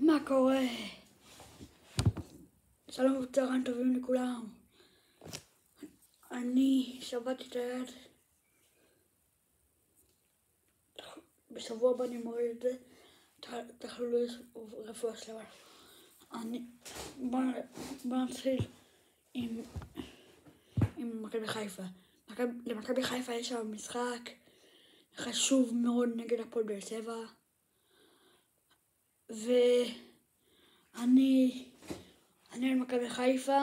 מה קורה? שלום וצהריים טובים לכולם. אני שבתי את היד. בשבוע הבא אני מוריד את זה. תחללו רפואה שלמה. בוא נתחיל עם מכבי חיפה. למכבי חיפה יש שם משחק חשוב מאוד נגד הפועל באר שבע. ואני על מכבי חיפה.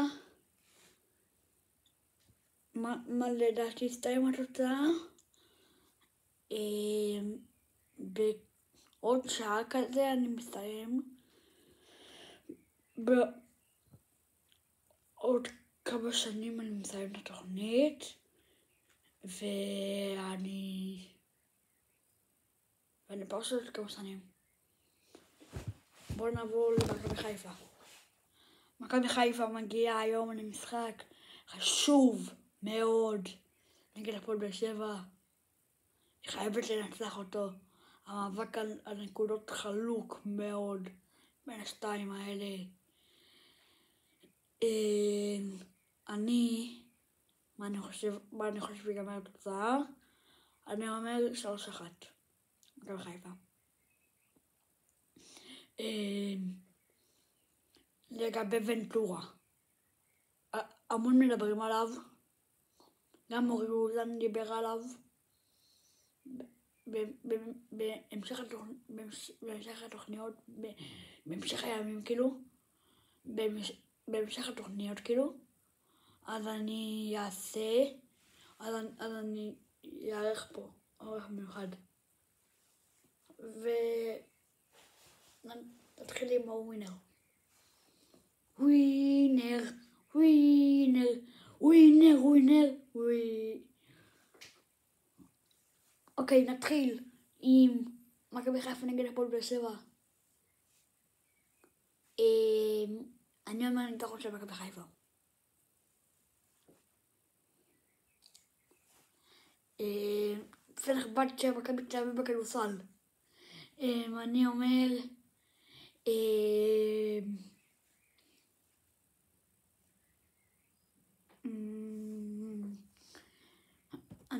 מה לדעתי הסתיים התוצאה? בעוד שעה כזה אני מסיים. בעוד כמה שנים אני מסיים את התוכנית. ואני פשוט כמה שנים. בואו נעבור למכבי חיפה. מכבי חיפה מגיעה היום למשחק חשוב מאוד נגד הפועל באר שבע. היא חייבת לנצח אותו. המאבק על הנקודות חלוק מאוד בין השתיים האלה. מה אני חושב שיגמר התוצאה? אני אומר 3-1 מכבי חיפה. לגבי ונטורה, המון מדברים עליו, גם אורי אוזן דיבר עליו. בהמשך התוכניות, בהמשך הימים כאילו, בהמשך התוכניות כאילו, אז אני אערך פה עורך מיוחד. ונתחיל עם הווינר. ווינר. אוקיי, נתחיל עם מכבי חיפה נגד הפועל באר שבע. אני אומר ניצחון של מכבי חיפה. פנרבחצ'ה מכבי תל אביב בכדורסל. אני אומר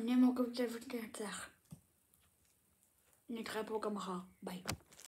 מכבי תל אביב תנצח. נתראה פה גם מחר. ביי.